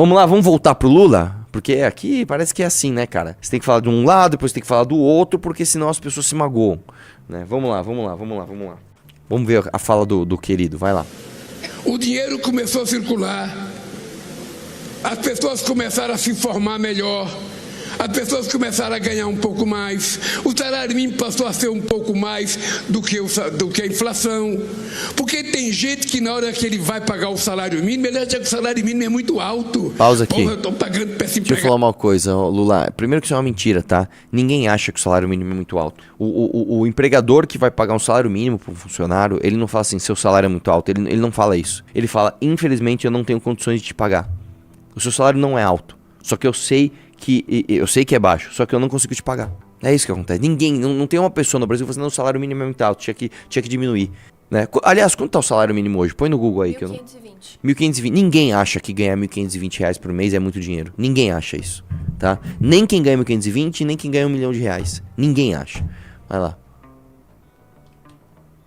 Vamos lá, vamos voltar pro Lula? Porque aqui parece que é assim, né, cara? Você tem que falar de um lado, depois tem que falar do outro, porque senão as pessoas se magoam, né? Vamos lá. Vamos ver a fala do querido, vai lá. O dinheiro começou a circular, as pessoas começaram a se informar melhor, as pessoas começaram a ganhar um pouco mais, o salário mínimo passou a ser um pouco mais do que a inflação, porque tem gente que na hora que ele vai pagar o salário mínimo, ele acha que o salário mínimo é muito alto. Pausa aqui. Porra, eu tô pagando pra esse Deixa eu falar uma coisa, Lula. Primeiro que isso é uma mentira, tá? Ninguém acha que o salário mínimo é muito alto. O empregador que vai pagar um salário mínimo para um funcionário, ele não fala assim, seu salário é muito alto. Ele não fala isso. Ele fala, infelizmente eu não tenho condições de te pagar. O seu salário não é alto. Só que eu sei que é baixo, só que eu não consigo te pagar. É isso que acontece. Ninguém, não tem uma pessoa no Brasil que fala assim, não, o salário mínimo é muito alto, tinha que diminuir. Né? Aliás, quanto tá o salário mínimo hoje? Põe no Google aí. 1.520. 1.520. Ninguém acha que ganhar R$1.520 por mês é muito dinheiro. Ninguém acha isso, tá? Nem quem ganha 1.520, nem quem ganha R$1 milhão. Ninguém acha. Vai lá.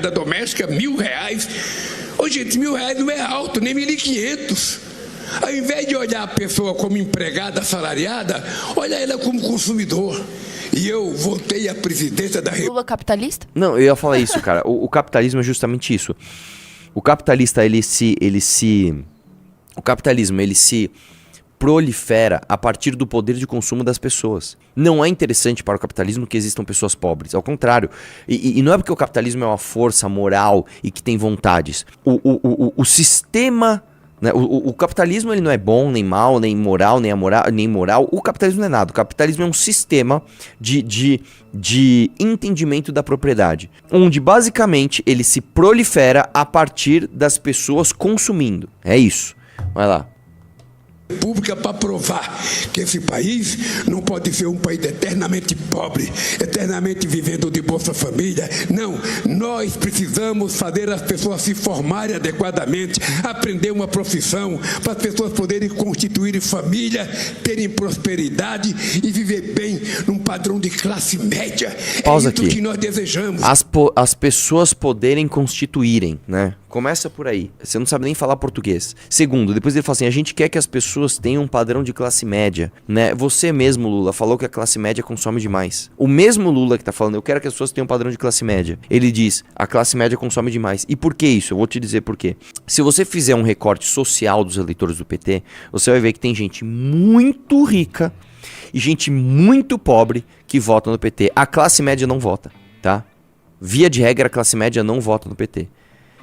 Da doméstica, R$1.000. Ô, gente, R$1.000 não é alto, nem 1.500. Ao invés de olhar a pessoa como empregada assalariada, olha ela como consumidor. E eu voltei à presidência da República. Lula capitalista? Não, eu ia falar isso, cara. O capitalismo é justamente isso. O capitalista, o capitalismo, ele se prolifera a partir do poder de consumo das pessoas. Não é interessante para o capitalismo que existam pessoas pobres. Ao contrário. E não é porque o capitalismo é uma força moral e que tem vontades. O sistema... Né? O capitalismo ele não é bom, nem mal, nem moral, nem moral. O capitalismo não é nada. O capitalismo é um sistema de entendimento da propriedade, onde basicamente ele se prolifera a partir das pessoas consumindo. É isso. Vai lá. Pública para provar que esse país não pode ser um país eternamente pobre, eternamente vivendo de Bolsa Família. Não, nós precisamos fazer as pessoas se formarem adequadamente, aprender uma profissão, para as pessoas poderem constituir família, terem prosperidade e viver bem num padrão de classe média. Pausa é isso aqui. Que nós desejamos. As pessoas poderem constituírem, né? Começa por aí. Você não sabe nem falar português. Segundo, depois ele fala assim, a gente quer que as pessoas tenham um padrão de classe média, né? Você mesmo, Lula, falou que a classe média consome demais. O mesmo Lula que tá falando, eu quero que as pessoas tenham um padrão de classe média. Ele diz, a classe média consome demais. E por que isso? Eu vou te dizer por quê. Se você fizer um recorte social dos eleitores do PT, você vai ver que tem gente muito rica e gente muito pobre que vota no PT. A classe média não vota, tá? Via de regra, a classe média não vota no PT.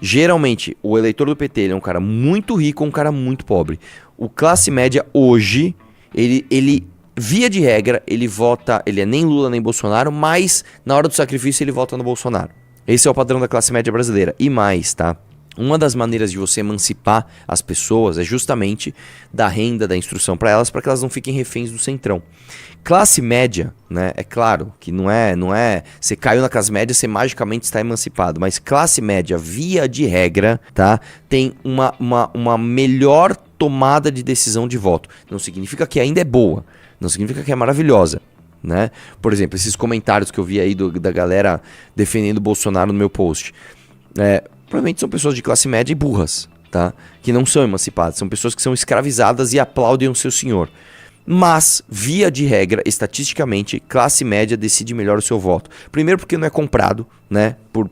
Geralmente, o eleitor do PT ele é um cara muito rico ou um cara muito pobre. O classe média hoje, ele via de regra, ele vota, ele é nem Lula nem Bolsonaro, mas na hora do sacrifício ele vota no Bolsonaro. Esse é o padrão da classe média brasileira. E mais, tá? Uma das maneiras de você emancipar as pessoas é justamente dar renda, da instrução para elas que elas não fiquem reféns do centrão. Classe média, né? É claro que não é você caiu na classe média, você magicamente está emancipado. Mas classe média, via de regra, tá? Tem uma melhor tomada de decisão de voto. Não significa que ainda é boa, não significa que é maravilhosa, né? Por exemplo, esses comentários que eu vi aí da galera defendendo o Bolsonaro no meu post. Provavelmente são pessoas de classe média e burras, tá? Que não são emancipadas, são pessoas que são escravizadas e aplaudem o seu senhor. Mas, via de regra, estatisticamente, classe média decide melhor o seu voto. Primeiro porque não é comprado, né, por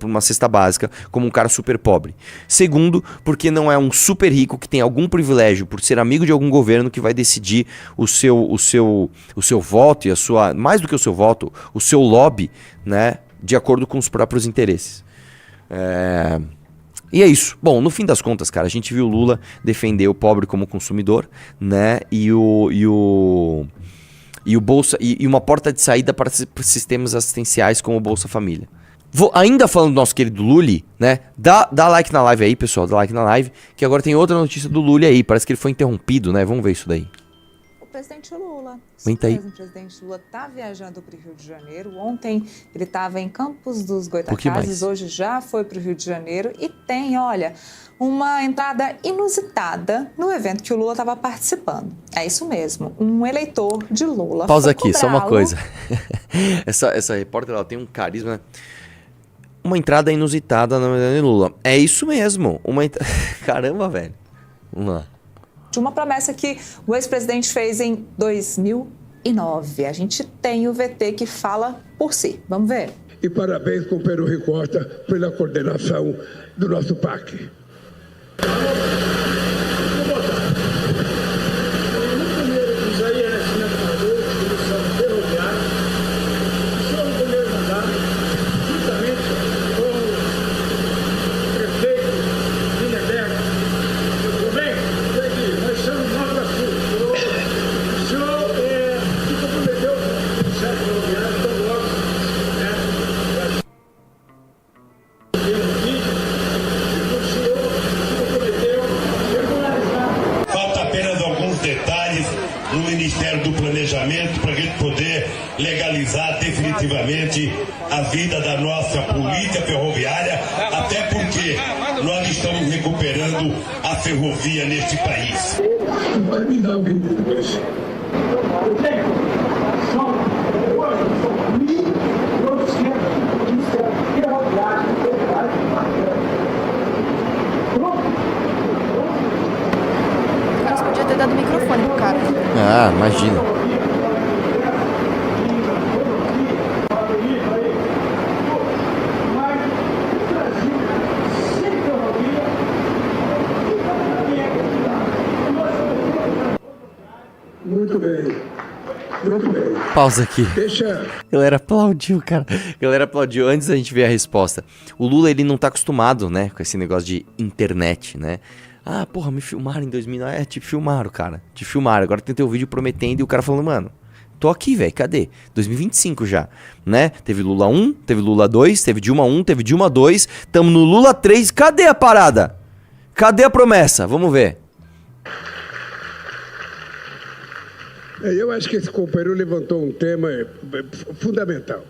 uma cesta básica, como um cara super pobre. Segundo, porque não é um super rico que tem algum privilégio por ser amigo de algum governo que vai decidir o seu voto e a sua, mais do que o seu voto, o seu lobby, né, de acordo com os próprios interesses. E é isso. Bom, no fim das contas, cara, a gente viu o Lula defender o pobre como consumidor, né? E uma porta de saída para sistemas assistenciais como o Bolsa Família. Ainda falando do nosso querido Lully, né? Dá like na live aí, pessoal. Dá like na live, que agora tem outra notícia do Lully aí. Parece que ele foi interrompido, né? Vamos ver isso daí. Presidente Lula. Aguenta aí. O presidente Lula está viajando para o Rio de Janeiro. Ontem ele estava em Campos dos Um Goytacazes, hoje já foi para o Rio de Janeiro e tem, olha, uma entrada inusitada no evento que o Lula estava participando. É isso mesmo, um eleitor de Lula. Pausa aqui, só uma coisa. essa repórter, ela tem um carisma, né? Uma entrada inusitada na verdade Lula. É isso mesmo. Caramba, velho. Vamos lá. de uma promessa que o ex-presidente fez em 2009. A gente tem o VT que fala por si. Vamos ver. E parabéns, companheiro Rui Costa, pela coordenação do nosso PAC. no Ministério do Planejamento para a gente poder legalizar definitivamente a vida da nossa polícia ferroviária, até porque nós estamos recuperando a ferrovia neste país. Vai me dar alguém depois. Mas podia ter dado o microfone pro cara. Ah, imagina. Muito bem. Muito bem. Pausa aqui. Deixa. Galera aplaudiu, cara. Galera aplaudiu antes da gente ver a resposta. O Lula, ele não tá acostumado, né, com esse negócio de internet, né? Ah, porra, me filmaram em 2009. É, te filmaram, cara. Te filmaram. Agora tem teu vídeo prometendo e o cara falando, mano, tô aqui, velho, cadê? 2025 já, né? Teve Lula 1, teve Lula 2, teve Dilma 1, teve Dilma 2. Tamo no Lula 3. Cadê a parada? Cadê a promessa? Vamos ver. Eu acho que esse companheiro levantou um tema fundamental.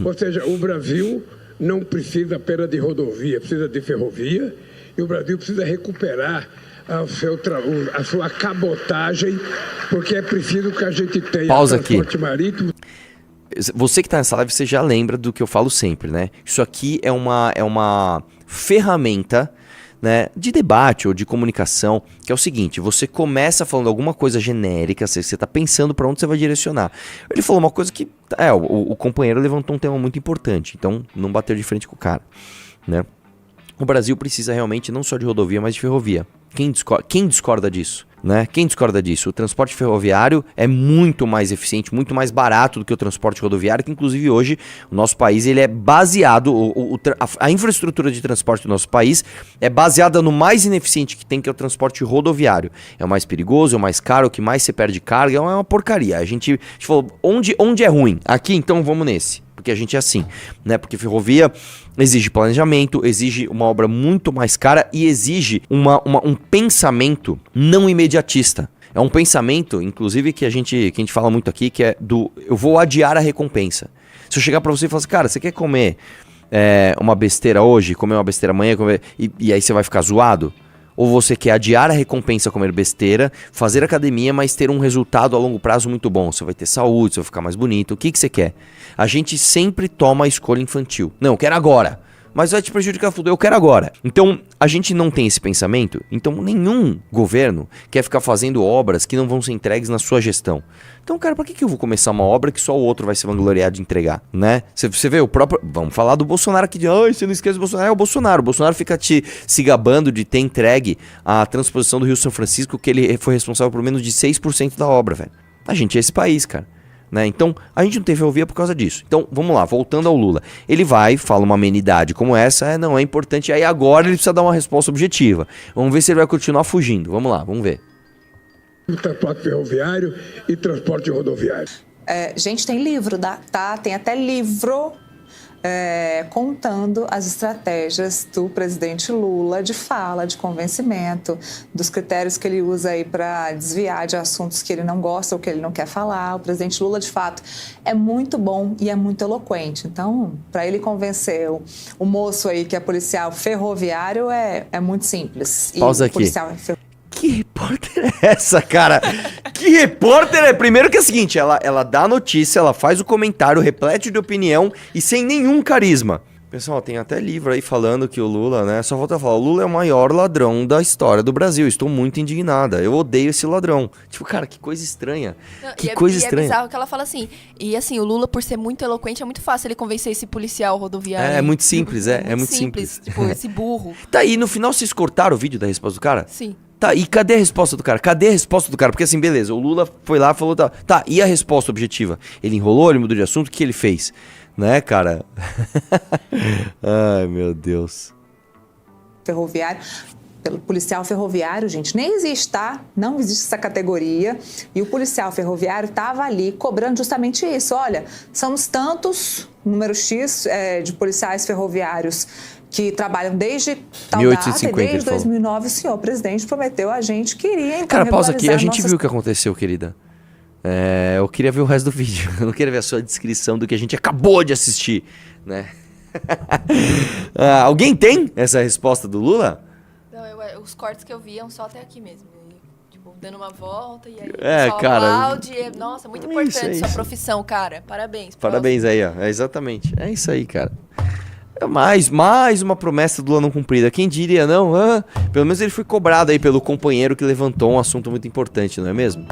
Ou seja, o Brasil não precisa apenas de rodovia, precisa de ferrovia, e o Brasil precisa recuperar a sua cabotagem, porque é preciso que a gente tenha Pausa transporte aqui. marítimo. Você que tá nessa live, você já lembra do que eu falo sempre, né? Isso aqui é uma ferramenta, né, de debate ou de comunicação, que é o seguinte: você começa falando alguma coisa genérica, você tá pensando para onde você vai direcionar. Ele falou uma coisa que, o companheiro levantou um tema muito importante, então não bateu de frente com o cara, né? O Brasil precisa realmente não só de rodovia, mas de ferrovia. Quem discorda disso? Né? Quem discorda disso? O transporte ferroviário é muito mais eficiente, muito mais barato do que o transporte rodoviário, que inclusive hoje o nosso país ele é baseado, a infraestrutura de transporte do nosso país é baseada no mais ineficiente que tem, que é o transporte rodoviário. É o mais perigoso, é o mais caro, o que mais você perde carga, é uma porcaria. A gente falou, onde é ruim? Aqui, então vamos nesse. Porque a gente é assim, né? Porque ferrovia exige planejamento, exige uma obra muito mais cara e exige um pensamento não imediatista. É um pensamento, inclusive, que a gente fala muito aqui, que é eu vou adiar a recompensa. Se eu chegar pra você e falar assim, cara, você quer comer uma besteira hoje, comer uma besteira amanhã, e aí você vai ficar zoado? Ou você quer adiar a recompensa, comer besteira, fazer academia, mas ter um resultado a longo prazo muito bom? Você vai ter saúde, você vai ficar mais bonito. O que você quer? A gente sempre toma a escolha infantil. Não, eu quero agora. Mas vai te prejudicar no futuro, eu quero agora. Então, a gente não tem esse pensamento. Então, nenhum governo quer ficar fazendo obras que não vão ser entregues na sua gestão. Então, cara, pra que eu vou começar uma obra que só o outro vai se vangloriar de entregar, né? Você vê o próprio... Vamos falar do Bolsonaro aqui. Você não esquece do Bolsonaro. É o Bolsonaro. O Bolsonaro fica se gabando de ter entregue a transposição do Rio São Francisco, que ele foi responsável por menos de 6% da obra, velho. A gente é esse país, cara. Né? Então, a gente não tem ferrovia por causa disso. Então, vamos lá, voltando ao Lula. Ele vai, fala uma amenidade como essa, não é importante, aí agora ele precisa dar uma resposta objetiva. Vamos ver se ele vai continuar fugindo. Vamos lá, vamos ver. Transporte ferroviário e transporte rodoviário. Gente, tem livro, tá? Tem até livro contando as estratégias do presidente Lula de fala, de convencimento, dos critérios que ele usa aí para desviar de assuntos que ele não gosta ou que ele não quer falar. O presidente Lula, de fato, é muito bom e é muito eloquente. Então, para ele convencer o moço aí que é policial ferroviário é muito simples. Pausa aqui. Que repórter é essa, cara? Que repórter é? Primeiro que é o seguinte, ela dá a notícia, ela faz o comentário, replete de opinião e sem nenhum carisma. Pessoal, tem até livro aí falando que o Lula, né? Só falta falar, o Lula é o maior ladrão da história do Brasil. Estou muito indignada. Eu odeio esse ladrão. Tipo, cara, que coisa estranha. Não, Que coisa estranha. É bizarro que ela fala assim. E assim, o Lula, por ser muito eloquente, é muito fácil ele convencer esse policial rodoviário. É muito simples, é muito simples. Tipo, esse burro. Tá aí, no final vocês cortaram o vídeo da resposta do cara? Sim. Tá, e cadê a resposta do cara? Cadê a resposta do cara? Porque assim, beleza, o Lula foi lá e falou, tá, e a resposta objetiva? Ele enrolou, ele mudou de assunto, o que ele fez? Né, cara? Ai, meu Deus. Ferroviário, pelo policial ferroviário, gente, nem existe, tá? Não existe essa categoria. E o policial ferroviário estava ali cobrando justamente isso. Olha, somos tantos, número X de policiais ferroviários que trabalham desde tal 1850, data, e desde ele falou. 2009 o senhor presidente prometeu a gente que iria então Cara, pausa aqui, a gente nossas... viu o que aconteceu, querida. Eu queria ver o resto do vídeo. Eu não queria ver a sua descrição do que a gente acabou de assistir, né? Alguém tem essa resposta do Lula? Não, os cortes que eu vi iam só até aqui mesmo. Tipo, dando uma volta e aí o cara. aplaude. Nossa, muito importante sua profissão, cara. Parabéns. Parabéns aí, ó. Exatamente. É isso aí, cara. Mais uma promessa do Lula não cumprida. Quem diria, não? Pelo menos ele foi cobrado aí pelo companheiro que levantou um assunto muito importante, não é mesmo?